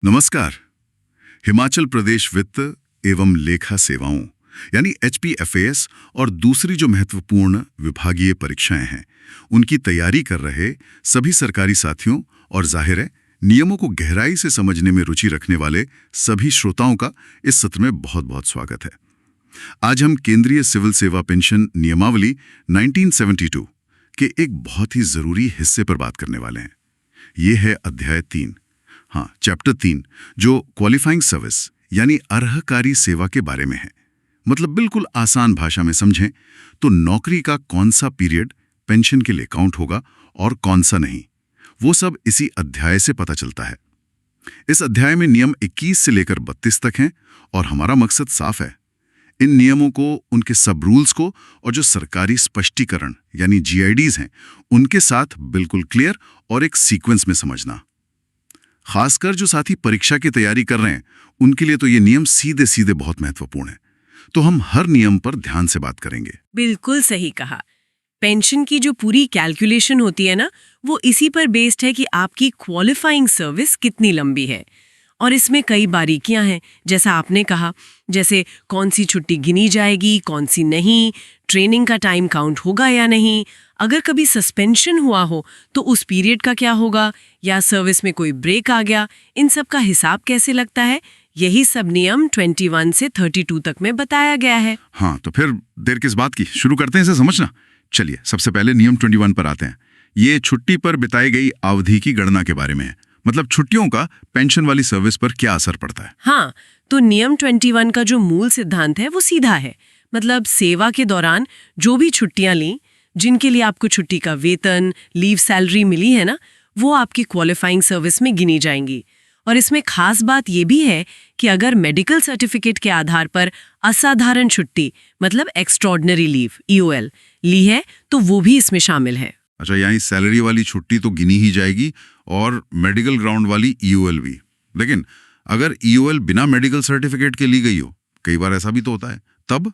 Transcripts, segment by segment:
नमस्कार। हिमाचल प्रदेश वित्त एवं लेखा सेवाओं यानी HPFAS और दूसरी जो महत्वपूर्ण विभागीय परीक्षाएं हैं उनकी तैयारी कर रहे सभी सरकारी साथियों और जाहिर है नियमों को गहराई से समझने में रुचि रखने वाले सभी श्रोताओं का इस सत्र में बहुत बहुत स्वागत है। आज हम केंद्रीय सिविल सेवा पेंशन नियमावली 1972 के एक बहुत ही जरूरी हिस्से पर बात करने वाले हैं। ये है अध्याय 3, चैप्टर 3, जो क्वालिफाइंग सर्विस यानी अर्हकारी सेवा के बारे में है। मतलब बिल्कुल आसान भाषा में समझें तो नौकरी का कौन सा पीरियड पेंशन के लिए काउंट होगा और कौन सा नहीं, वो सब इसी अध्याय से पता चलता है। इस अध्याय में नियम 21 से लेकर 32 तक हैं और हमारा मकसद साफ है, इन नियमों को, उनके सब रूल्स को और जो सरकारी स्पष्टीकरण यानी GIDs हैं उनके साथ बिल्कुल क्लियर और एक सीक्वेंस में समझना। खासकर जो साथी परीक्षा की तैयारी कर रहे हैं उनके लिए तो ये नियम सीधे सीधे बहुत महत्वपूर्ण है। तो हम हर नियम पर ध्यान से बात करेंगे। बिल्कुल सही कहा। पेंशन की जो पूरी कैलकुलेशन होती है ना, वो इसी पर बेस्ड है कि आपकी क्वालिफाइंग सर्विस कितनी लंबी है। और इसमें कई बारीकियां हैं, जैसा आपने कहा, जैसे कौन सी छुट्टी गिनी जाएगी, कौन सी नहीं, ट्रेनिंग का टाइम काउंट होगा या नहीं, अगर कभी सस्पेंशन हुआ हो तो उस पीरियड का क्या होगा, या सर्विस में कोई ब्रेक आ गया, इन सब का हिसाब कैसे लगता है, यही सब नियम 21 से 32 तक में बताया गया है। तो फिर देर किस बात की, शुरू करते हैं इसे समझना। चलिए सबसे पहले नियम 21 पर आते हैं। ये छुट्टी पर बिताई गई अवधि की गणना के बारे में है। मतलब छुट्टियों का पेंशन वाली सर्विस पर क्या असर पड़ता है। तो नियम 21 का जो मूल सिद्धांत है वो सीधा है। मतलब सेवा के दौरान जो भी छुट्टियां ली, जिनके लिए आपको छुट्टी का वेतन, लीव, सैलरी मिली है ना, वो आपकी क्वालिफाइंग सर्विस में गिनी जाएंगी। और इसमें खास बात ये भी है कि अगर मेडिकल सर्टिफिकेट के आधार पर असाधारण छुट्टी मतलब एक्स्ट्रॉर्डिनरी लीव EOL ली है तो वो भी इसमें शामिल है। अच्छा, यानी सैलरी वाली छुट्टी तो गिनी ही जाएगी और मेडिकल ग्राउंड वाली EOL भी। लेकिन अगर EOL बिना मेडिकल सर्टिफिकेट के ली गई हो, कई बार ऐसा भी तो होता है, तब?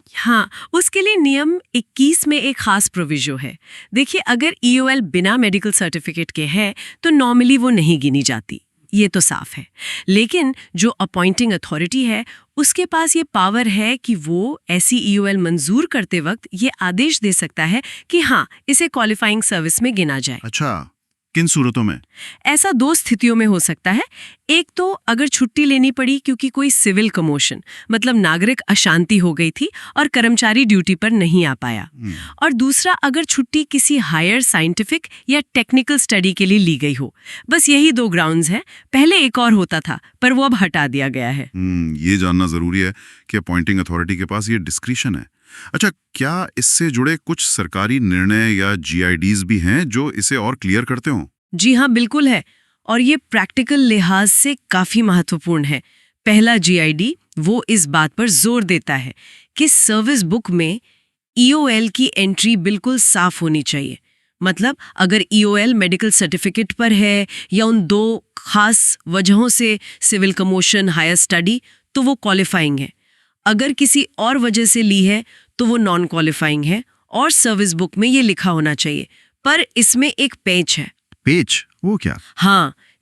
उसके लिए नियम 21 में एक खास प्रोविजो है। देखिए, अगर EOL बिना मेडिकल सर्टिफिकेट के है तो नॉर्मली वो नहीं गिनी जाती, ये तो साफ है। लेकिन जो अपॉइंटिंग अथॉरिटी है उसके पास ये पावर है कि वो ऐसी EOL मंजूर करते वक्त ये आदेश दे सकता है कि इसे क्वालिफाइंग सर्विस में गिना जाए। अच्छा, किन सूरतों में? ऐसा 2 स्थितियों में हो सकता है। एक तो अगर छुट्टी लेनी पड़ी क्योंकि कोई सिविल कमोशन मतलब नागरिक अशांति हो गई थी और कर्मचारी ड्यूटी पर नहीं आ पाया। और दूसरा, अगर छुट्टी किसी हायर साइंटिफिक या टेक्निकल स्टडी के लिए ली गई हो। बस यही 2 ग्राउंड्स हैं। पहले एक और होता था पर वो अब हटा दिया गया है। ये जानना जरूरी है कि अपॉइंटिंग अथॉरिटी के पास ये डिस्क्रिशन है। अच्छा, क्या इससे जुड़े कुछ सरकारी निर्णय या GIDs भी हैं जो इसे और क्लियर करते हो? जी हाँ, बिल्कुल है। और ये प्रैक्टिकल लिहाज से काफी महत्वपूर्ण है। पहला GID वो इस बात पर जोर देता है कि सर्विस बुक में EOL की एंट्री बिल्कुल साफ होनी चाहिए। मतलब अगर EOL मेडिकल सर्टिफिकेट पर है या उन 2 खास वजहों से सिविल कमोशन, हायर स्टडी, तो वो क्वालिफाइंग है। अगर किसी और वजह से ली है तो वो नॉन क्वालिफाइंग है और सर्विस बुक में ये लिखा होना चाहिए। पर इसमें एक पेच है। पेच? वो क्या?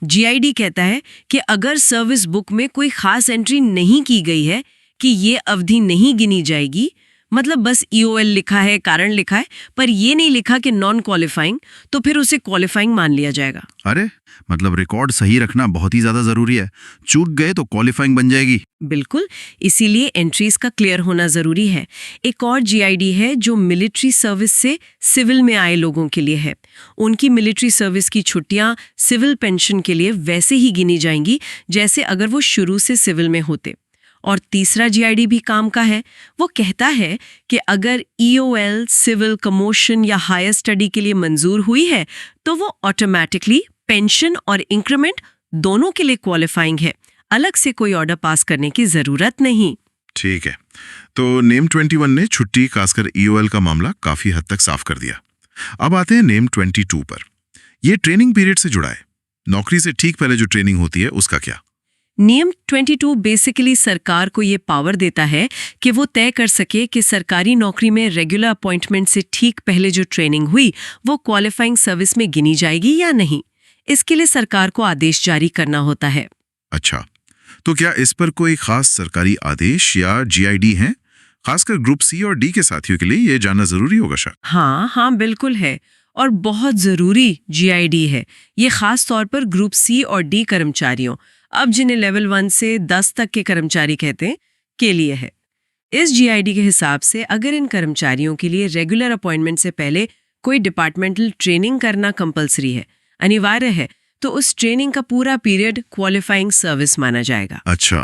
GID कहता है कि अगर सर्विस बुक में कोई खास एंट्री नहीं की गई है कि ये अवधि नहीं गिनी जाएगी, मतलब बस EOL लिखा है, कारण लिखा है, पर ये नहीं लिखा कि नॉन क्वालिफाइंग, तो फिर उसे क्वालिफाइंग मान लिया जाएगा। अरे, मतलब रिकॉर्ड सही रखना बहुत ही ज्यादा जरूरी है। चूक गए तो क्वालिफाइंग बन जाएगी। बिल्कुल, इसीलिए एंट्रीज का क्लियर होना जरूरी है। एक और GID है जो मिलिट्री सर्विस से सिविल में आए लोगों के लिए है। उनकी मिलिट्री सर्विस की छुट्टियां सिविल पेंशन के लिए वैसे ही गिनी जाएंगी जैसे अगर वो शुरू से सिविल में होते। और तीसरा GID भी काम का है। वो कहता है कि अगर EOL सिविल कमोशन या हायर स्टडी के लिए मंजूर हुई है तो वो ऑटोमेटिकली पेंशन और इंक्रीमेंट दोनों के लिए क्वालिफाइंग है। अलग से कोई ऑर्डर पास करने की जरूरत नहीं। ठीक है, तो नेम 21 ने छुट्टी खासकर EOL का मामला काफी हद तक साफ कर दिया। अब आते हैं नेम 22 पर। ये ट्रेनिंग पीरियड से जुड़ा है। नौकरी से ठीक पहले जो ट्रेनिंग होती है उसका क्या? नियम 22 बेसिकली सरकार को ये पावर देता है कि वो तय कर सके कि सरकारी नौकरी में रेगुलर अपॉइंटमेंट से ठीक पहले जो ट्रेनिंग हुई वो क्वालिफाइंग सर्विस में गिनी जाएगी या नहीं। इसके लिए सरकार को आदेश जारी करना होता है। अच्छा, तो क्या इस पर कोई खास सरकारी आदेश या जीआईडी है? खासकर ग्रुप सी और डी के साथियों के लिए ये जानना जरूरी होगा शायद। हाँ, बिल्कुल है। और बहुत ज़रूरी जीआईडी है। ये खास तौर पर ग्रुप सी और डी कर्मचारियों, अब जिन्हें लेवल 1 से 10 तक के कर्मचारी कहते हैं, के लिए है। इस जीआईडी के हिसाब से अगर इन कर्मचारियों के लिए रेगुलर अपॉइंटमेंट से पहले कोई डिपार्टमेंटल ट्रेनिंग करना कंपलसरी है, अनिवार्य है, तो उस ट्रेनिंग का पूरा पीरियड क्वालिफाइंग सर्विस माना जाएगा। अच्छा,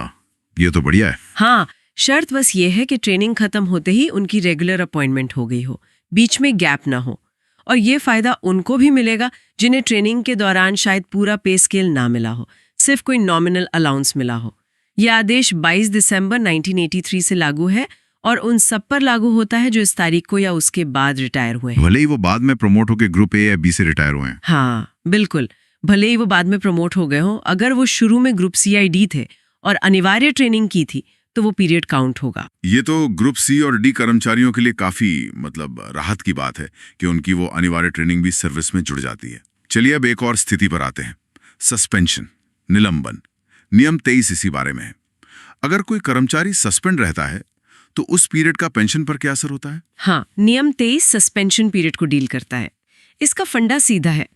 ये तो बढ़िया है। हाँ, शर्त बस ये है कि ट्रेनिंग खत्म होते ही उनकी रेगुलर अपॉइंटमेंट हो गई हो, बीच में गैप ना हो। और ये फायदा उनको भी मिलेगा जिन्हें ट्रेनिंग के दौरान शायद पूरा पे स्केल ना मिला हो, सिर्फ कोई नॉमिनल अलाउंस मिला हो। यह आदेश 22 दिसंबर 1983 से लागू है और उन सब पर लागू होता है जो इस तारीख को या उसके बाद रिटायर हुए हैं। भले ही वो बाद में प्रमोट होकर ग्रुप ए या बी से रिटायर हुए हैं। हाँ, बिल्कुल। भले ही वो बाद में प्रमोट हो गए हों, अगर वो शुरू में ग्रुप CID थे और अनिवार्य ट्रेनिंग की थी तो वो पीरियड काउंट होगा। ये तो ग्रुप सी और डी कर्मचारियों के लिए काफी राहत की बात है कि उनकी वो अनिवार्य ट्रेनिंग भी सर्विस में जुड़ जाती है। चलिए अब एक और स्थिति पर आते हैं, सस्पेंशन, निलंबन। नियम 23 इसी बारे में है। अगर कोई कर्मचारी सस्पेंड रहता है तो उस पीरियड का पेंशन पर क्या असर होता है? हाँ, नियम 23 सस्पेंशन पीरियड को डील करता है। इसका फंडा सीधा है।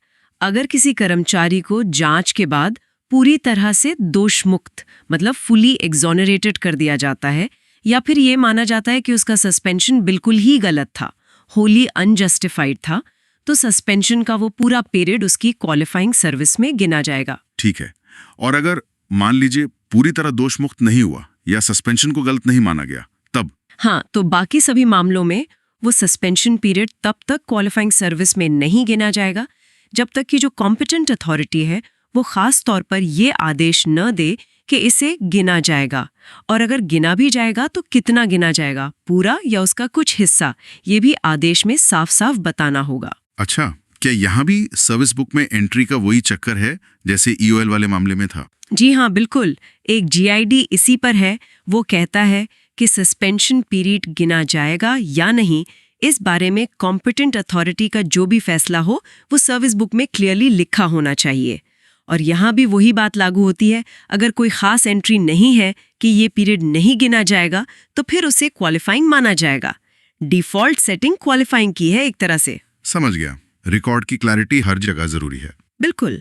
अगर किसी कर्मचारी को जांच के बाद पूरी तरह से दोष मुक्त मतलब फुली एक्सोनरेटेड कर दिया जाता है, या फिर ये माना जाता है कि उसका सस्पेंशन बिल्कुल ही गलत था, होली अनजस्टिफाइड था, तो सस्पेंशन का वो पूरा पीरियड उसकी क्वालिफाइंग सर्विस में गिना जाएगा। ठीक है। और अगर मान लीजिए पूरी तरह दोष मुक्त नहीं हुआ या सस्पेंशन को गलत नहीं माना गया, तब? हाँ, तो बाकी सभी मामलों में वो सस्पेंशन पीरियड तब तक क्वालिफाइंग सर्विस में नहीं गिना जाएगा जब तक कि जो कॉम्पिटेंट अथॉरिटी है वो खास तौर पर ये आदेश न दे कि इसे गिना जाएगा। और अगर गिना भी जाएगा तो कितना गिना जाएगा, पूरा या उसका कुछ हिस्सा, ये भी आदेश में साफ साफ बताना होगा। अच्छा, क्या यहाँ भी सर्विस बुक में एंट्री का वही चक्कर है जैसे EOL वाले मामले में था? जी हाँ, बिल्कुल। एक GID इसी पर है। वो कहता है कि सस्पेंशन पीरियड गिना जाएगा या नहीं, इस बारे में कॉम्पिटेंट अथॉरिटी का जो भी फैसला हो वो सर्विस बुक में क्लियरली लिखा होना चाहिए। और यहाँ भी वही बात लागू होती है। अगर कोई खास एंट्री नहीं है कि ये पीरियड नहीं गिना जाएगा तो फिर उसे क्वालिफाइंग माना जाएगा। डिफॉल्ट सेटिंग क्वालिफाइंग की है एक तरह से। समझ गया। रिकॉर्ड की क्लैरिटी हर जगह जरूरी है। बिल्कुल।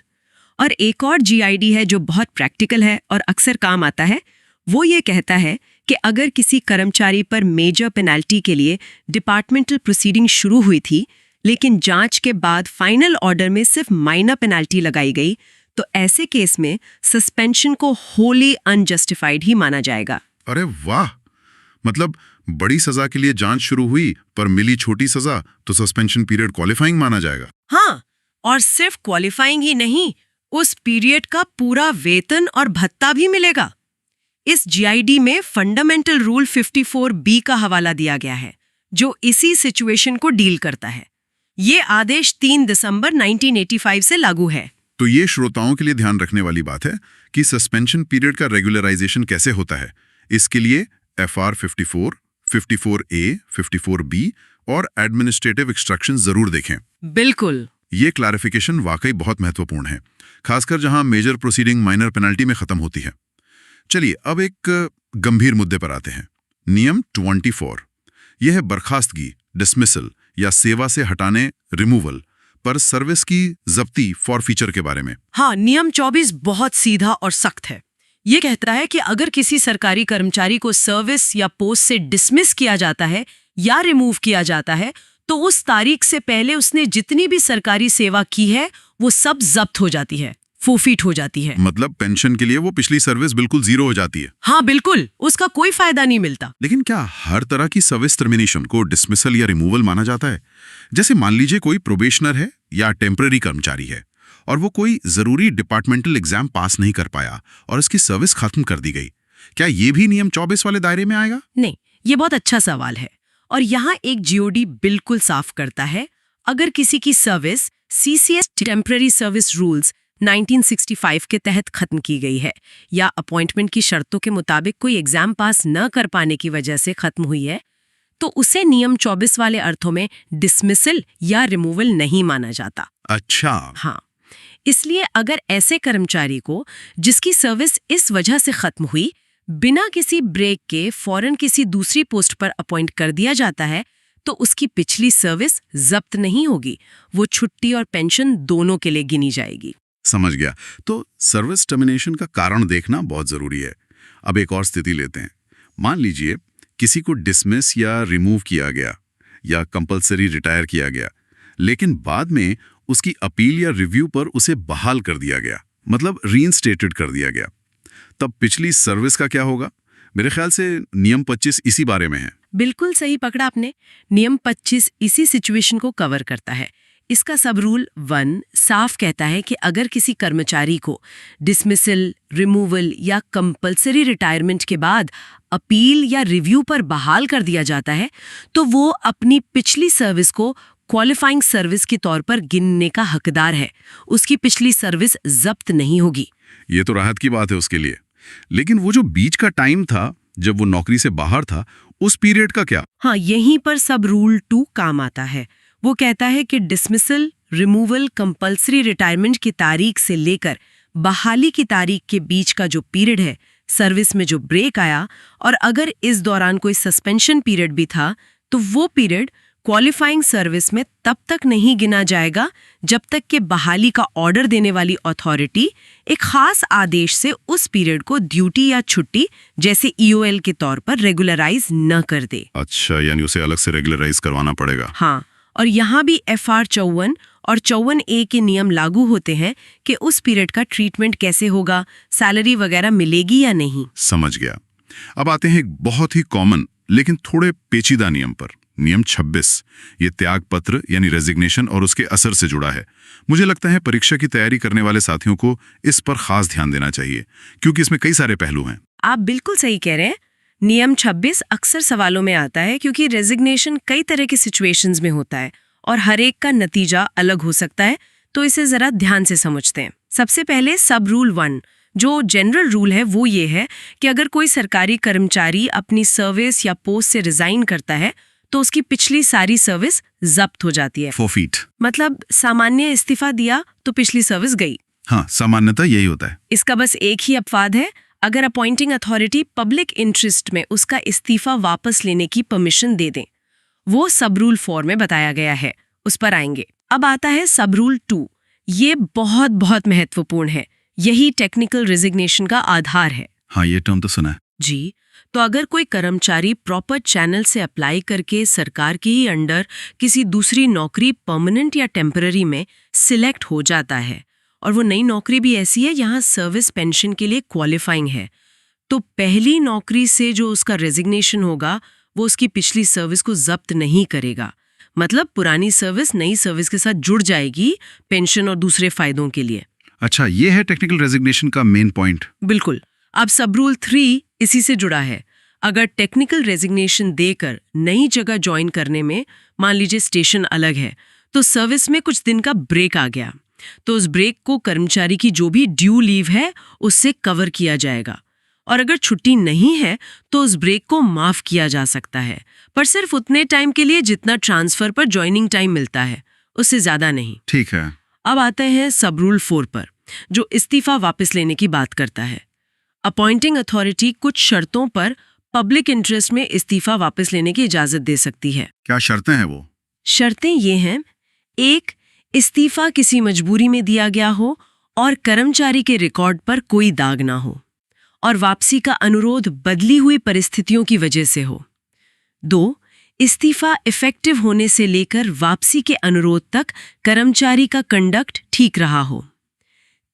और एक और GID है जो बहुत प्रैक्टिकल है और अक्सर काम आता है। वो ये कहता है कि अगर किसी कर्मचारी पर मेजर पेनल्टी के लिए डिपार्टमेंटल प्रोसीडिंग शुरू हुई थी, लेकिन जांच के बाद फाइनल ऑर्डर में सिर्फ माइनर पेनल्टी लगाई गई, तो ऐसे केस में सस्पेंशन को होली अनजस्टिफाइड ही माना जाएगा। अरे वाह, मतलब बड़ी सजा के लिए जांच शुरू हुई पर मिली छोटी सजा तो सस्पेंशन पीरियड क्वालिफाइंग माना जाएगा। हाँ, और सिर्फ क्वालिफाइंग ही नहीं, उस पीरियड का पूरा वेतन और भत्ता भी मिलेगा। इस GID में फंडामेंटल रूल 54B का हवाला दिया गया है जो इसी सिचुएशन को डील करता है। ये आदेश 3 दिसंबर 1985 से लागू है। तो ये श्रोताओं के लिए ध्यान रखने वाली बात है कि सस्पेंशन पीरियड का रेगुलराइजेशन कैसे होता है। इसके लिए FR 54, 54A, 54B और एडमिनिस्ट्रेटिव इंस्ट्रक्शन जरूर देखें। बिल्कुल। ये क्लैरिफिकेशन वाकई बहुत महत्वपूर्ण है, खासकर जहां मेजर प्रोसीडिंग माइनर पेनल्टी में खत्म होती है। चलिए अब एक गंभीर मुद्दे पर आते हैं। नियम 24, यह है बर्खास्तगी, डिसमिसल या सेवा से हटाने, रिमूवल पर सर्विस की जब्ती फॉर फीचर के बारे में। हाँ, नियम 24 बहुत सीधा और सख्त है। ये कहता है कि अगर किसी सरकारी कर्मचारी को सर्विस या पोस्ट से डिसमिस किया जाता है या रिमूव किया जाता है तो उस तारीख से पहले उसने जितनी भी सरकारी सेवा की है वो सब जब्त हो जाती है, फोफीट हो जाती है। मतलब पेंशन के लिए वो पिछली सर्विस बिल्कुल जीरो हो जाती है। हाँ बिल्कुल, उसका कोई फायदा नहीं मिलता। लेकिन क्या हर तरह की सर्विस टर्मिनेशन को डिसमिसल या रिमूवल माना जाता है? जैसे मान लीजिए कोई प्रोबेशनर है या टेम्पररी कर्मचारी है और वो कोई जरूरी डिपार्टमेंटल एग्जाम पास नहीं कर पाया और उसकी सर्विस खत्म कर दी गई, क्या ये भी नियम 24 वाले दायरे में आएगा? नहीं, ये बहुत अच्छा सवाल है और यहाँ एक GOD बिल्कुल साफ करता है। अगर किसी की service CCS temporary service rules 1965 के तहत खत्म की गई है या अपॉइंटमेंट की शर्तों के मुताबिक कोई एग्जाम पास न कर पाने की वजह से खत्म हुई है, तो उसे नियम 24 वाले अर्थों में डिसमिसल या रिमूवल नहीं माना जाता। अच्छा। हाँ, इसलिए अगर ऐसे कर्मचारी को जिसकी सर्विस इस वजह से खत्म हुई, बिना किसी ब्रेक के फौरन किसी दूसरी पोस्ट पर अपॉइंट कर दिया जाता है, तो उसकी पिछली सर्विस जब्त नहीं होगी, वो छुट्टी और पेंशन दोनों के लिए गिनी जाएगी। समझ गया। तो सर्विस टर्मिनेशन का कारण देखना बहुत जरूरी है। अब एक और स्थिति लेते हैं। मान लीजिए किसी को डिसमिस या रिमूव किया गया या कंपलसरी रिटायर किया गया, लेकिन बाद में उसकी अपील या रिव्यू पर उसे बहाल कर दिया गया, मतलब रीइंस्टेटेड कर दिया गया। तब पिछली सर्विस का क्या होगा? मेरे ख्याल से नियम 25 इसी बारे में है। बिल्कुल सही पकड़ा आपने। नियम 25 इसी सिचुएशन को कवर करता है। इसका सब रूल 1 साफ कहता है कि अगर किसी कर्मचारी को डिसमिसल, रिमूवल या कंपलसरी रिटायरमेंट के बाद अपील या रिव्यू पर बहाल कर दिया जाता है, तो वो अपनी पिछली सर्विस को क्वालिफाइंग सर्विस के तौर पर गिनने का हकदार है। उसकी पिछली सर्विस जब्त नहीं होगी। ये तो राहत की बात है उसके लिए। लेकिन वो जो बीच का टाइम था जब वो नौकरी से बाहर था, उस पीरियड का क्या? हाँ, यहीं पर सब रूल 2 काम आता है। वो कहता है कि डिसमिसल, रिमूवल, कंपलसरी रिटायरमेंट की तारीख से लेकर बहाली की तारीख के बीच का जो पीरियड है, सर्विस में जो ब्रेक आया, और अगर इस दौरान कोई सस्पेंशन पीरियड भी था, तो वो पीरियड क्वालिफाइंग सर्विस में तब तक नहीं गिना जाएगा जब तक कि बहाली का ऑर्डर देने वाली अथॉरिटी एक खास आदेश से उस पीरियड को ड्यूटी या छुट्टी जैसे EOL के तौर पर रेगुलराइज न कर दे। अच्छा, यानी उसे अलग से रेगुलराइज करवाना पड़ेगा। हाँ, और यहाँ भी FR 54 और 54A के नियम लागू होते हैं कि उस पीरियड का ट्रीटमेंट कैसे होगा, सैलरी वगैरह मिलेगी या नहीं। समझ गया। अब आते हैं एक बहुत ही कॉमन लेकिन थोड़े पेचीदा नियम पर। नियम 26, ये त्याग पत्र यानी रेजिग्नेशन और उसके असर से जुड़ा है। मुझे लगता है परीक्षा की तैयारी करने वाले साथियों को इस पर खास ध्यान देना चाहिए, क्योंकि इसमें कई सारे पहलू हैं। आप बिल्कुल सही कह रहे हैं। नियम 26 अक्सर सवालों में आता है क्योंकि रेजिग्नेशन कई तरह की सिचुएशंस में होता है और हर एक का नतीजा अलग हो सकता है, तो इसे जरा ध्यान से समझते हैं। सबसे पहले सब रूल 1, जो जनरल रूल है, वो ये है कि अगर कोई सरकारी कर्मचारी अपनी सर्विस या पोस्ट से रिजाइन करता है, तो उसकी पिछली सारी सर्विस जब्त हो जाती है। फोरफीट मतलब सामान्य इस्तीफा दिया तो पिछली सर्विस गई। हाँ, सामान्यतः यही होता है। इसका बस एक ही अपवाद है, अगर अपॉइंटिंग अथॉरिटी पब्लिक इंटरेस्ट में उसका इस्तीफा वापस लेने की परमिशन दे दें। वो सब रूल 4 में बताया गया है, उस पर आएंगे। अब आता है सब रूल 2। ये बहुत बहुत महत्वपूर्ण है। यही टेक्निकल रेजिग्नेशन का आधार है। हाँ, ये टर्म तो सुना है जी। तो अगर कोई कर्मचारी प्रॉपर चैनल से अप्लाई करके सरकार के ही अंडर किसी दूसरी नौकरी परमानेंट या टेम्पररी में सिलेक्ट हो जाता है, और वो नई नौकरी भी ऐसी है यहाँ सर्विस पेंशन के लिए क्वालिफाइंग है, तो पहली नौकरी से जो उसका रेजिग्नेशन होगा वो उसकी पिछली सर्विस को जब्त नहीं करेगा। मतलब पुरानी सर्विस नई सर्विस के साथ जुड़ जाएगी पेंशन और दूसरे फायदों के लिए। अच्छा, ये है टेक्निकल रेजिग्नेशन का मेन पॉइंट। बिल्कुल। अब सब रूल 3 इसी से जुड़ा है। अगर टेक्निकल रेजिग्नेशन देकर नई जगह ज्वाइन करने में, मान लीजिए स्टेशन अलग है, तो सर्विस में कुछ दिन का ब्रेक आ गया, तो उस ब्रेक को कर्मचारी की जो भी ड्यू लीव है उससे कवर किया जाएगा। और अगर छुट्टी नहीं है तो उस ब्रेक को माफ किया जा सकता है, पर सिर्फ उतने टाइम के लिए जितना ट्रांसफर पर ज्वाइनिंग टाइम मिलता है, उससे ज्यादा नहीं। ठीक है। अब आते हैं सब रूल 4 पर, जो इस्तीफा वापस लेने की बात करता है। अपॉइंटिंग अथॉरिटी कुछ शर्तों पर पब्लिक इंटरेस्ट में इस्तीफा वापस लेने की इजाजत दे सकती है। क्या शर्तें हैं वो? शर्तें ये हैं: 1, इस्तीफा किसी मजबूरी में दिया गया हो और कर्मचारी के रिकॉर्ड पर कोई दाग ना हो, और वापसी का अनुरोध बदली हुई परिस्थितियों की वजह से हो। 2, इस्तीफा इफेक्टिव होने से लेकर वापसी के अनुरोध तक कर्मचारी का कंडक्ट ठीक रहा हो।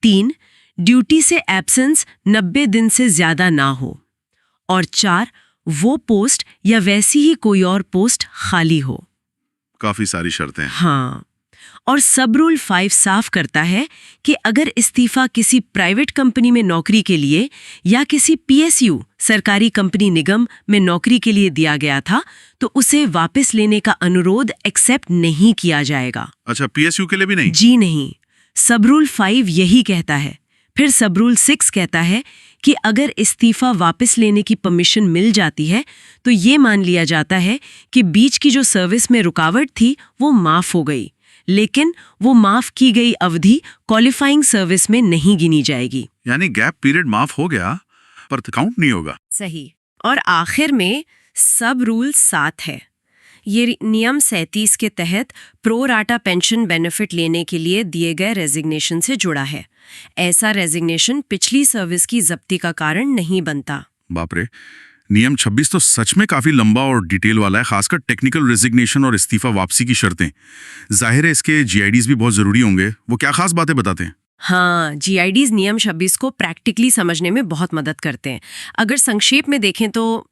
3, ड्यूटी से एब्सेंस 90 दिन से ज्यादा ना हो। और 4, वो पोस्ट या वैसी ही कोई और पोस्ट खाली हो। काफी सारी शर्तें हैं। हाँ, और सब रूल 5 साफ करता है कि अगर इस्तीफा किसी प्राइवेट कंपनी में नौकरी के लिए या किसी PSU सरकारी कंपनी निगम में नौकरी के लिए दिया गया था, तो उसे वापस लेने का अनुरोध एक्सेप्ट नहीं किया जाएगा। अच्छा, PSU के लिए भी नहीं? जी नहीं। सब रूल 5 यही कहता है। फिर सब रूल 6 कहता है कि अगर इस्तीफा वापस लेने की परमिशन मिल जाती है तो ये मान लिया जाता है कि बीच की जो सर्विस में रुकावट थी वो माफ हो गई, लेकिन वो माफ की गई अवधि क्वालिफाइंग सर्विस में नहीं गिनी जाएगी। यानी गैप पीरियड माफ हो गया पर काउंट नहीं होगा। सही। और आखिर में सब रूल 7 है। ये नियम 37 के तहत प्रो राटा पेंशन बेनिफिट लेने के लिए दिए गए रेजिग्नेशन से जुड़ा है। ऐसा रेजिग्नेशन पिछली सर्विस की जब्ती का कारण नहीं बनता। बाप रे, नियम 26 तो सच में काफी लंबा और डिटेल वाला है, खासकर टेक्निकल रेजिग्नेशन और इस्तीफा वापसी की शर्तें। जाहिर है इसके जीआईडीज भी बहुत जरूरी होंगे। वो क्या खास बातें बताते हैं? हाँ, जीआईडीज नियम 26 को प्रैक्टिकली समझने में बहुत मदद करते हैं। अगर संक्षेप में देखें तो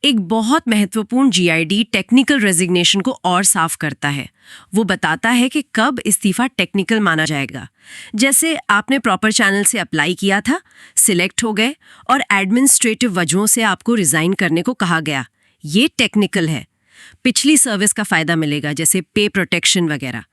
एक बहुत महत्वपूर्ण जीआईडी टेक्निकल रेजिग्नेशन को और साफ करता है। वो बताता है कि कब इस्तीफा टेक्निकल माना जाएगा। जैसे आपने प्रॉपर चैनल से अप्लाई किया था, सिलेक्ट हो गए और एडमिनिस्ट्रेटिव वजहों से आपको रिजाइन करने को कहा गया, ये टेक्निकल है। पिछली सर्विस का फायदा मिलेगा, जैसे पे प्रोटेक्शन वगैरह।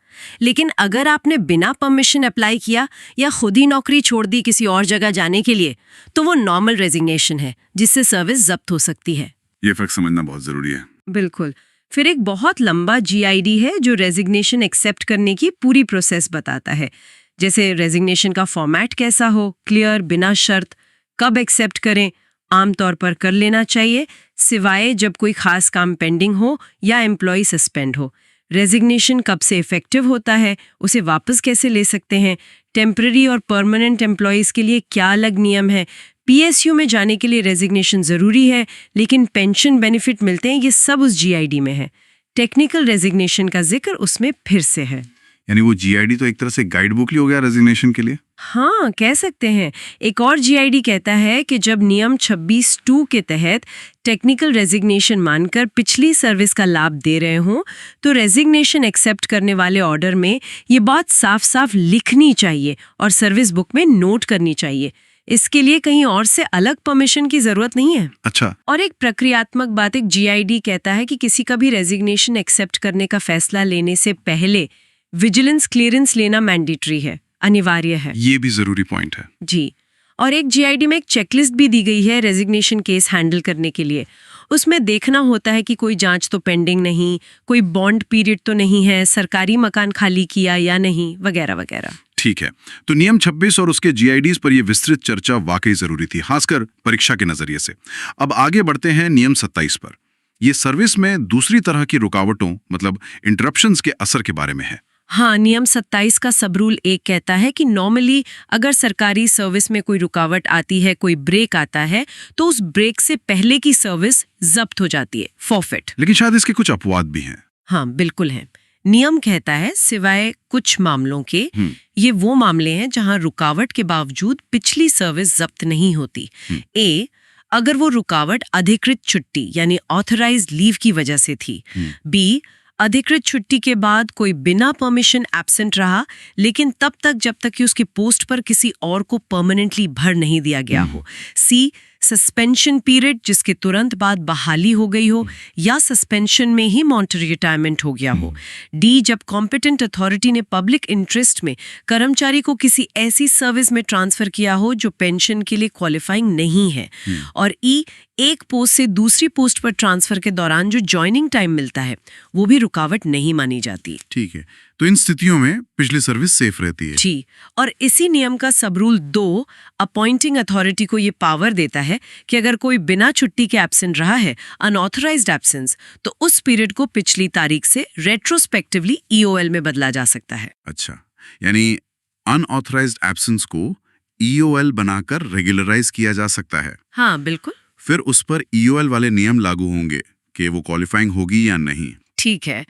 लेकिन अगर आपने बिना परमिशन अप्लाई किया या खुद ही नौकरी छोड़ दी किसी और जगह जाने के लिए, तो वो नॉर्मल रेजिग्नेशन है, जिससे सर्विस जब्त हो सकती है। ये फर्क समझना बहुत जरूरी है। बिल्कुल। फिर एक बहुत लंबा जीआईडी है जो रेजिग्नेशन एक्सेप्ट करने की पूरी प्रोसेस बताता है, जैसे रेजिग्नेशन का फॉर्मेट कैसा हो, क्लियर, बिना शर्त, कब एक्सेप्ट करें, आमतौर पर कर लेना चाहिए सिवाय जब कोई खास काम पेंडिंग हो या एम्प्लॉय सस्पेंड हो। रेजिग्नेशन कब से इफेक्टिव होता है, उसे वापस कैसे ले सकते हैं, टेम्पररी और परमानेंट एम्प्लॉयज़ के लिए क्या अलग नियम है, पीएसयू में जाने के लिए रेजिग्नेशन ज़रूरी है लेकिन पेंशन बेनिफिट मिलते हैं, ये सब उस जीआईडी में है। टेक्निकल रेजिग्नेशन का जिक्र उसमें फिर से है। यानी वो जीआईडी तो एक तरह से गाइड बुक ही हो गया रेजिग्नेशन के लिए। हाँ, कह सकते हैं। एक और जीआईडी कहता है कि जब नियम 26(2) के तहत टेक्निकल रेजिग्नेशन मानकर पिछली सर्विस का लाभ दे रहे हों, तो रेजिग्नेशन एक्सेप्ट करने वाले ऑर्डर में ये बात साफ साफ लिखनी चाहिए और सर्विस बुक में नोट करनी चाहिए। इसके लिए कहीं और से अलग परमिशन की जरूरत नहीं है। अच्छा। और एक प्रक्रियात्मक बात, एक जीआईडी कहता है कि किसी का भी रेजिग्नेशन एक्सेप्ट करने का फैसला लेने से पहले विजिलेंस क्लियरेंस लेना मैंडेटरी है, अनिवार्य है। ये भी जरूरी पॉइंट है। जी। और एक जीआईडी में एक चेकलिस्ट भी दी गई है रेजिग्नेशन केस हैंडल करने के लिए। उसमें देखना होता है कि कोई जांच तो पेंडिंग नहीं, कोई बॉन्ड पीरियड तो नहीं है, सरकारी मकान खाली किया या नहीं, वगैरह वगैरह। ठीक है, तो नियम 26 और उसके जीआईडीज पर यह विस्तृत चर्चा वाकई जरूरी थी, खासकर परीक्षा के नजरिए से। अब आगे बढ़ते हैं नियम 27 पर। यह सर्विस में दूसरी तरह की रुकावटों, मतलब इंटरप्शंस के असर के बारे में है। हाँ, नियम 27 का सब रूल 1 कहता है कि नॉर्मली अगर सरकारी सर्विस में कोई रुकावट आती है, कोई ब्रेक आता है, तो उस ब्रेक से पहले की सर्विस जब्त हो जाती है, फॉरफिट। लेकिन शायद इसके कुछ अपवाद भी हैं। हाँ, बिल्कुल है। नियम कहता है सिवाय कुछ मामलों के, ये वो मामले हैं जहां रुकावट के बावजूद पिछली सर्विस जब्त नहीं होती। ए, अगर वो रुकावट अधिकृत छुट्टी यानी ऑथराइज्ड लीव की वजह से थी। बी, अधिकृत छुट्टी के बाद कोई बिना परमिशन एब्सेंट रहा, लेकिन तब तक जब तक कि उसकी पोस्ट पर किसी और को परमानेंटली भर नहीं दिया गया हो। सी, सस्पेंशन पीरियड जिसके तुरंत बाद बहाली हो गई हो या सस्पेंशन में ही मॉनिटरी रिटायरमेंट हो गया हो। डी, जब कॉम्पिटेंट अथॉरिटी ने पब्लिक इंटरेस्ट में कर्मचारी को किसी ऐसी सर्विस में ट्रांसफर किया हो जो पेंशन के लिए क्वालिफाइंग नहीं है। और ई, एक पोस्ट से दूसरी पोस्ट पर ट्रांसफर के दौरान जो ज्वाइनिंग टाइम मिलता है वो भी रुकावट नहीं मानी जाती। ठीक है, तो इन स्थितियों में पिछली सर्विस सेफ रहती है। जी। और इसी नियम का सब रूल 2 अपॉइंटिंग अथॉरिटी को ये पावर देता है कि अगर कोई बिना छुट्टी के एब्सेंट रहा है, अनऑथराइज्ड एब्सेंस, तो उस पीरियड को पिछली तारीख से रेट्रोस्पेक्टिवली ईओएल में बदला जा सकता है। अच्छा, यानी अनऑथराइज्ड एब्सेंस को ईओएल बनाकर रेगुलराइज किया जा सकता है। हाँ, बिल्कुल। फिर उस पर ईओएल वाले नियम लागू होंगे कि वो क्वालिफाइंग होगी या नहीं। ठीक है,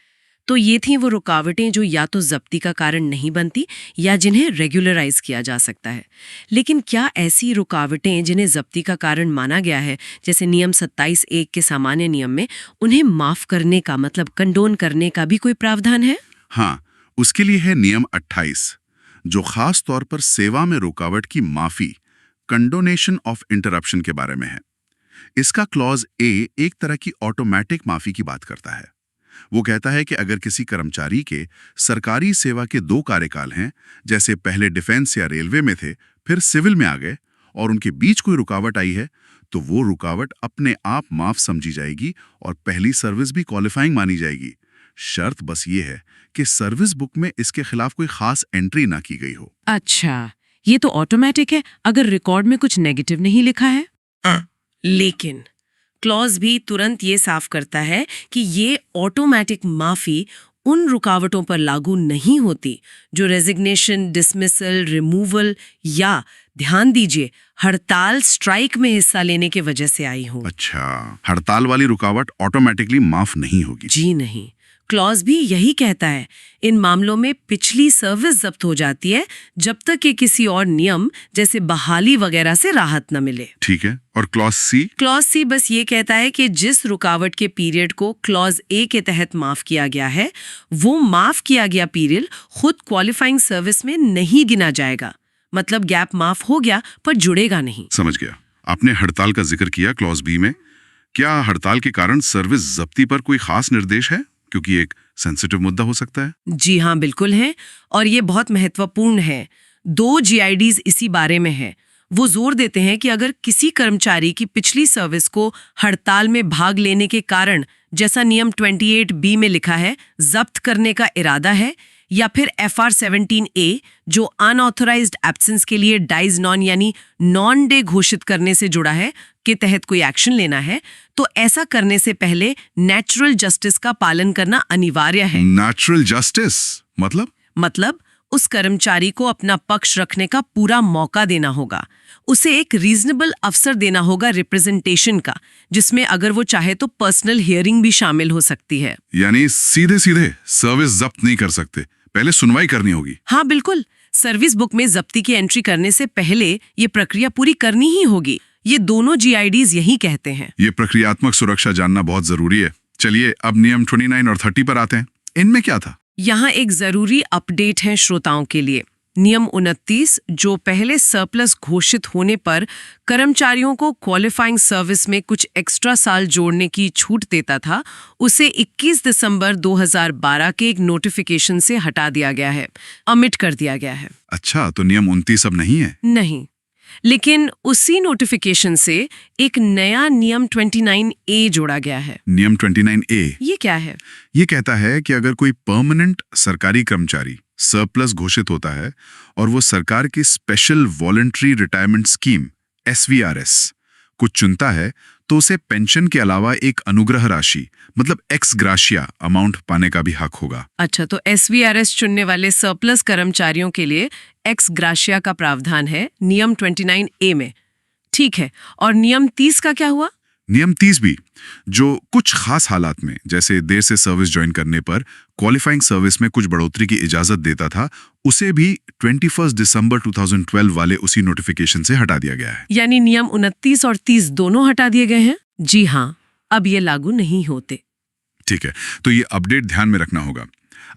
तो ये थी वो रुकावटें जो या तो जब्ती का कारण नहीं बनती या जिन्हें रेगुलराइज किया जा सकता है। लेकिन क्या ऐसी रुकावटें जिन्हें जब्ती का कारण माना गया है, जैसे नियम 27(1) के सामान्य नियम में, उन्हें माफ करने का, मतलब कंडोन करने का भी कोई प्रावधान है? हाँ, उसके लिए है नियम 28, जो खास तौर पर सेवा में रुकावट की माफी, कंडोनेशन ऑफ इंटरप्शन के बारे में है। इसका क्लॉज ए एक तरह की ऑटोमेटिक माफी की बात करता है। वो कहता है कि अगर किसी कर्मचारी के सरकारी सेवा के 2 कार्यकाल हैं, जैसे पहले डिफेंस या रेलवे में थे, फिर सिविल में आ गए, और उनके बीच कोई रुकावट आई है, तो वो रुकावट अपने आप माफ समझी जाएगी और पहली सर्विस भी क्वालिफाइंग मानी जाएगी। शर्त बस ये है कि सर्विस बुक में इसके खिलाफ कोई खास एंट्री ना की गई हो। अच्छा, ये तो ऑटोमेटिक है अगर रिकॉर्ड में कुछ नेगेटिव नहीं लिखा है। लेकिन क्लॉज भी तुरंत ये साफ करता है कि ये ऑटोमेटिक माफी उन रुकावटों पर लागू नहीं होती जो रेजिग्नेशन, डिसमिसल, रिमूवल या ध्यान दीजिए हड़ताल, स्ट्राइक में हिस्सा लेने के वजह से आई हो। अच्छा, हड़ताल वाली रुकावट ऑटोमेटिकली माफ नहीं होगी? जी नहीं, क्लॉज भी यही कहता है। इन मामलों में पिछली सर्विस जब्त हो जाती है जब तक कि किसी और नियम जैसे बहाली वगैरह से राहत न मिले। ठीक है, और क्लॉज सी? क्लॉज सी बस ये कहता है कि जिस रुकावट के पीरियड को क्लॉज ए के तहत माफ किया गया है, वो माफ किया गया पीरियड खुद क्वालिफाइंग सर्विस में नहीं गिना जाएगा। मतलब गैप माफ हो गया पर जुड़ेगा नहीं। समझ गया। आपने हड़ताल का जिक्र किया क्लॉज बी में। क्या हड़ताल के कारण सर्विस जब्ती पर कोई खास निर्देश है, क्योंकि एक सेंसिटिव मुद्दा हो सकता है? जी हाँ, बिल्कुल है, और ये बहुत महत्वपूर्ण है। 2 GIDs इसी बारे में है। वो जोर देते हैं कि अगर किसी कर्मचारी की पिछली सर्विस को हड़ताल में भाग लेने के कारण, जैसा नियम 28B में लिखा है, जब्त करने का इरादा है, या फिर FR 17A जो अनऑथराइज्ड एब्सेंस के लिए डाइज नॉन यानी नॉन डे घोषित करने से जुड़ा है के तहत कोई एक्शन लेना है, तो ऐसा करने से पहले नेचुरल जस्टिस का पालन करना अनिवार्य है। नेचुरल जस्टिस मतलब उस कर्मचारी को अपना पक्ष रखने का पूरा मौका देना होगा। उसे एक रीजनेबल अवसर देना होगा रिप्रेजेंटेशन का, जिसमें अगर वो चाहे तो पर्सनल हियरिंग भी शामिल हो सकती है। यानी सीधे सीधे सर्विस जब्त नहीं कर सकते, पहले सुनवाई करनी होगी। हाँ बिल्कुल, सर्विस बुक में जब्ती की एंट्री करने से पहले ये प्रक्रिया पूरी करनी ही होगी। ये दोनों GIDs यही कहते हैं। ये प्रक्रियात्मक सुरक्षा जानना बहुत जरूरी है। चलिए अब नियम 29 और 30 पर आते हैं। इनमें क्या था? यहाँ एक जरूरी अपडेट है श्रोताओं के लिए। नियम 29 जो पहले सरप्लस घोषित होने पर कर्मचारियों को क्वालिफाइंग सर्विस में कुछ एक्स्ट्रा साल जोड़ने की छूट देता था, उसे 21 दिसंबर 2012 के एक नोटिफिकेशन से हटा दिया गया है, अमिट कर दिया गया है। अच्छा, तो नियम 29 अब नहीं है? नहीं, लेकिन उसी नोटिफिकेशन से एक नया नियम 29A जोड़ा गया है। नियम 29A ये क्या है? ये कहता है कि अगर कोई परमानेंट सरकारी कर्मचारी सरप्लस घोषित होता है और वो सरकार की special voluntary retirement scheme SVRS को चुनता है, तो उसे पेंशन के अलावा एक अनुग्रह राशि मतलब एक्स ग्राशिया अमाउंट पाने का भी हक होगा। अच्छा, तो SVRS चुनने वाले सरप्लस कर्मचारियों के लिए एक्स ग्राशिया का प्रावधान है नियम 29A में। ठीक है, और नियम 30 का क्या हुआ? नियम 30 भी, जो कुछ खास हालात में जैसे देर से सर्विस ज्वाइन करने पर क्वालिफाइंग सर्विस में कुछ बढ़ोतरी की इजाजत देता था, उसे भी 21 दिसंबर 2012 वाले उसी नोटिफिकेशन से हटा दिया गया है। यानी नियम 29 और 30 दोनों हटा दिए गए हैं? जी हाँ, अब ये लागू नहीं होते। ठीक है, तो ये अपडेट ध्यान में रखना होगा।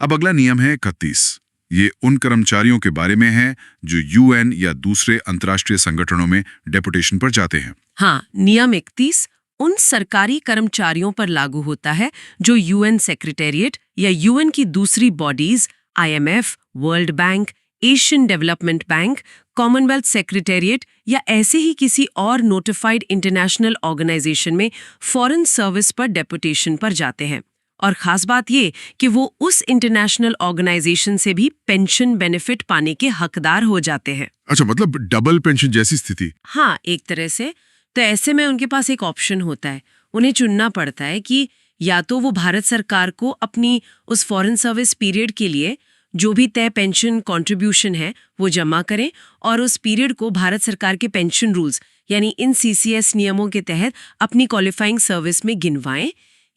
अब अगला नियम है 31। ये उन कर्मचारियों के बारे में है जो UN या दूसरे अंतर्राष्ट्रीय संगठनों में डेपुटेशन पर जाते हैं। हाँ, नियम 31 उन सरकारी कर्मचारियों पर लागू होता है जो UN सेक्रेटेरिएट या UN की दूसरी bodies, IMF, world bank, Asian development bank, Commonwealth secretariat या ऐसे ही किसी और नोटिफाइड इंटरनेशनल ऑर्गेनाइजेशन में फॉरेन सर्विस पर डेपुटेशन पर जाते हैं। और खास बात ये कि वो उस इंटरनेशनल ऑर्गेनाइजेशन से भी पेंशन बेनिफिट पाने के हकदार हो जाते हैं। अच्छा, मतलब डबल पेंशन जैसी स्थिति? हाँ, एक तरह से। तो ऐसे में उनके पास एक ऑप्शन होता है, उन्हें चुनना पड़ता है कि या तो वो भारत सरकार को अपनी उस फॉरेन सर्विस पीरियड के लिए जो भी तय पेंशन कंट्रीब्यूशन है वो जमा करें और उस पीरियड को भारत सरकार के पेंशन रूल्स यानी इन CCS नियमों के तहत अपनी क्वालिफाइंग सर्विस में गिनवाएं,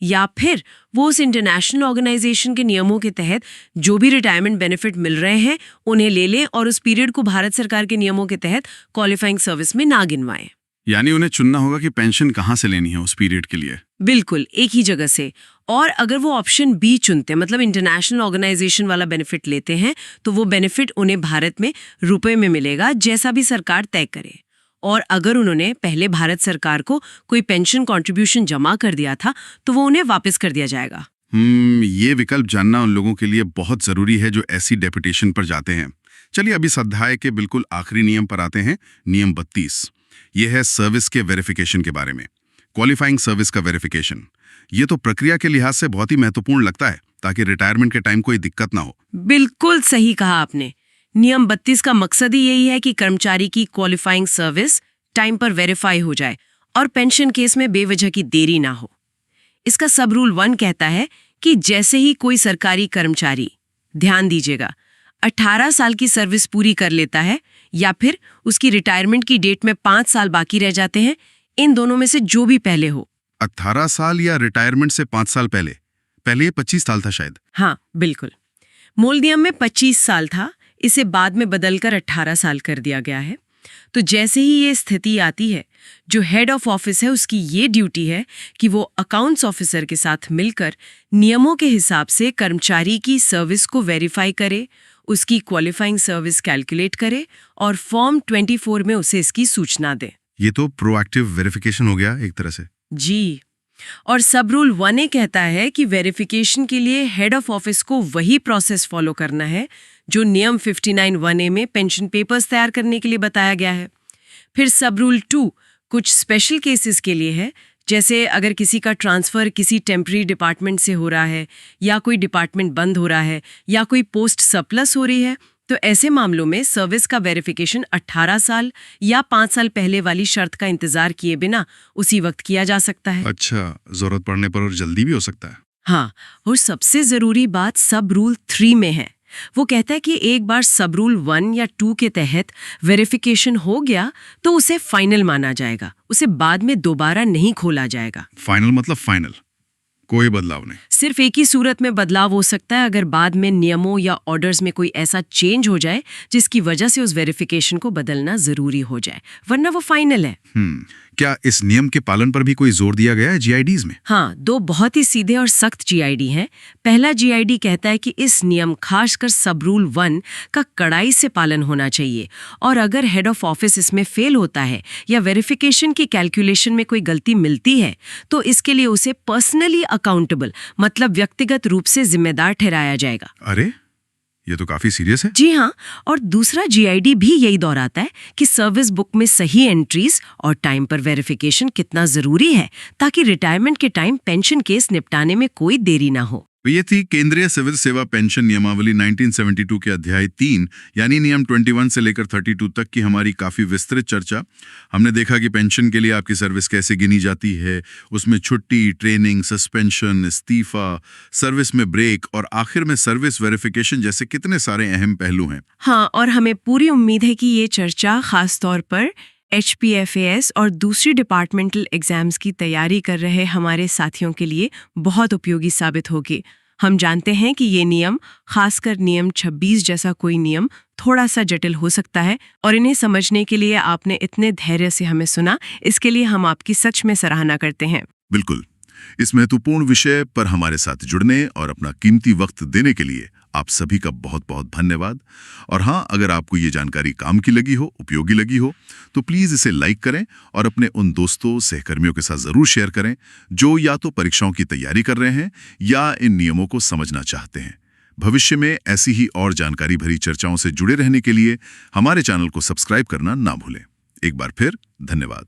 या फिर वो उस इंटरनेशनल ऑर्गेनाइजेशन के नियमों के तहत जो भी रिटायरमेंट बेनिफिट मिल रहे हैं उन्हें ले लें और उस पीरियड को भारत सरकार के नियमों के तहत क्वालिफाइंग सर्विस में ना गिनवाएं। यानी उन्हें चुनना होगा कि पेंशन कहाँ से लेनी है उस पीरियड के लिए। बिल्कुल, एक ही जगह से। और अगर वो ऑप्शन B चुनते हैं, मतलब इंटरनेशनल ऑर्गेनाइजेशन वाला बेनिफिट लेते हैं, तो वो बेनिफिट उन्हें भारत में रुपए में मिलेगा जैसा भी सरकार तय करे। और अगर उन्होंने पहले भारत सरकार को कोई पेंशन कंट्रीब्यूशन जमा कर दिया था तो वो उन्हें वापस कर दिया जाएगा। ये विकल्प जानना उन लोगों के लिए बहुत जरूरी है जो ऐसी डेपुटेशन पर जाते हैं। चलिए अभी इस अध्याय के बिल्कुल आखिरी नियम पर आते हैं, नियम 32। ये है सर्विस के वेरिफिकेशन के बारे में। क्वालिफाइंग सर्विस का वेरिफिकेशन, ये तो प्रक्रिया के लिहाज से बहुत ही महत्वपूर्ण लगता है ताकि रिटायरमेंट के टाइम कोई दिक्कत ना हो। बिल्कुल सही कहा आपने। नियम 32 का मकसद ही यही है कि कर्मचारी की क्वालिफाइंग सर्विस टाइम पर वेरीफाई हो जाए और पेंशन केस में बेवजह की देरी ना हो। इसका सब रूल 1 कहता है कि जैसे ही कोई सरकारी कर्मचारी, ध्यान दीजिएगा, 18 साल की सर्विस पूरी कर लेता है या फिर उसकी रिटायरमेंट की डेट में 5 साल बाकी रह जाते हैं, इन दोनों में से जो भी पहले हो। 18 साल या रिटायरमेंट से 5 साल पहले? पहले ये 25 साल था शायद। हाँ, बिल्कुल। मूल नियम में 25 साल था, इसे बाद में बदलकर 18 साल कर दिया गया है। तो जैसे ही ये स्थिति आती है, जो हेड ऑफ ऑफिस है उसकी ये ड्यूटी है कि वो अकाउंट्स ऑफिसर के साथ मिलकर नियमों के हिसाब से कर्मचारी की सर्विस को वेरीफाई करे, उसकी क्वालिफाइंग सर्विस कैलकुलेट करे और फॉर्म 24 में उसे इसकी सूचना दे। ये तो प्रोएक्टिव वेरिफिकेशन हो गया एक तरह से। जी। और सब रूल 1A कहता है कि वेरिफिकेशन के लिए हेड ऑफ ऑफिस को वही प्रोसेस फॉलो करना है जो नियम 59(1A) में पेंशन पेपर्स तैयार करने के लिए बताया गया है। फिर सब रूल 2 कुछ स्पेशल केसेस के लिए है, जैसे अगर किसी का ट्रांसफर किसी टेम्पररी डिपार्टमेंट से हो रहा है या कोई डिपार्टमेंट बंद हो रहा है या कोई पोस्ट सरप्लस हो रही है, तो ऐसे मामलों में सर्विस का वेरिफिकेशन 18 साल या 5 साल पहले वाली शर्त का इंतजार किए बिना उसी वक्त किया जा सकता है। अच्छा, जरूरत पड़ने पर और जल्दी भी हो सकता है। हाँ, और सबसे जरूरी बात सब रूल 3 में है। वो कहता है कि एक बार सब रूल 1 या 2 के तहत वेरिफिकेशन हो गया तो उसे फाइनल माना जाएगा, उसे बाद में दोबारा नहीं खोला जाएगा। फाइनल मतलब फाइनल, कोई बदलाव नहीं। सिर्फ एक ही सूरत में बदलाव हो सकता है, अगर बाद में नियमों या ऑर्डर्स में कोई ऐसा चेंज हो जाए जिसकी वजह से उस वेरिफिकेशन को बदलना जरूरी हो जाए, वरना वो फाइनल है। क्या इस नियम के पालन पर भी कोई जोर दिया गया है जीआईडीज में? हाँ, 2 बहुत ही सीधे और सख्त जीआईडी हैं। पहला जीआईडी कहता है कि इस नियम, खासकर सब रूल 1 का कड़ाई से पालन होना चाहिए और अगर हेड ऑफ ऑफिस इसमें फेल होता है या वेरिफिकेशन की कैलकुलेशन में कोई गलती मिलती है तो इसके लिए उसे पर्सनली अकाउंटेबल, मतलब व्यक्तिगत रूप से जिम्मेदार ठहराया जाएगा। अरे, ये तो काफी सीरियस है। जी हाँ, और दूसरा जीआईडी भी यही दोहराता है कि सर्विस बुक में सही एंट्रीज और टाइम पर वेरिफिकेशन कितना जरूरी है ताकि रिटायरमेंट के टाइम पेंशन केस निपटाने में कोई देरी ना हो। ये थी केंद्रीय सिविल सेवा पेंशन नियमावली 1972 के अध्याय 3 यानी नियम 21 से लेकर 32 तक की हमारी काफी विस्तृत चर्चा। हमने देखा कि पेंशन के लिए आपकी सर्विस कैसे गिनी जाती है, उसमें छुट्टी, ट्रेनिंग, सस्पेंशन, इस्तीफा, सर्विस में ब्रेक और आखिर में सर्विस वेरिफिकेशन जैसे कितने सारे अहम पहलू हैं। हाँ, और हमें पूरी उम्मीद है कि ये चर्चा खास तौर पर HPFAS और दूसरी डिपार्टमेंटल एग्जाम्स की तैयारी कर रहे हमारे साथियों के लिए बहुत उपयोगी साबित होगी। हम जानते हैं कि ये नियम, खासकर नियम 26 जैसा कोई नियम, थोड़ा सा जटिल हो सकता है और इन्हें समझने के लिए आपने इतने धैर्य से हमें सुना, इसके लिए हम आपकी सच में सराहना करते हैं। बिल्कुल, इस महत्वपूर्ण विषय पर हमारे साथ जुड़ने और अपना कीमती वक्त देने के लिए आप सभी का बहुत बहुत धन्यवाद। और हाँ, अगर आपको ये जानकारी काम की लगी हो, उपयोगी लगी हो, तो प्लीज़ इसे लाइक करें और अपने उन दोस्तों, सहकर्मियों के साथ ज़रूर शेयर करें जो या तो परीक्षाओं की तैयारी कर रहे हैं या इन नियमों को समझना चाहते हैं। भविष्य में ऐसी ही और जानकारी भरी चर्चाओं से जुड़े रहने के लिए हमारे चैनल को सब्सक्राइब करना ना भूलें। एक बार फिर धन्यवाद।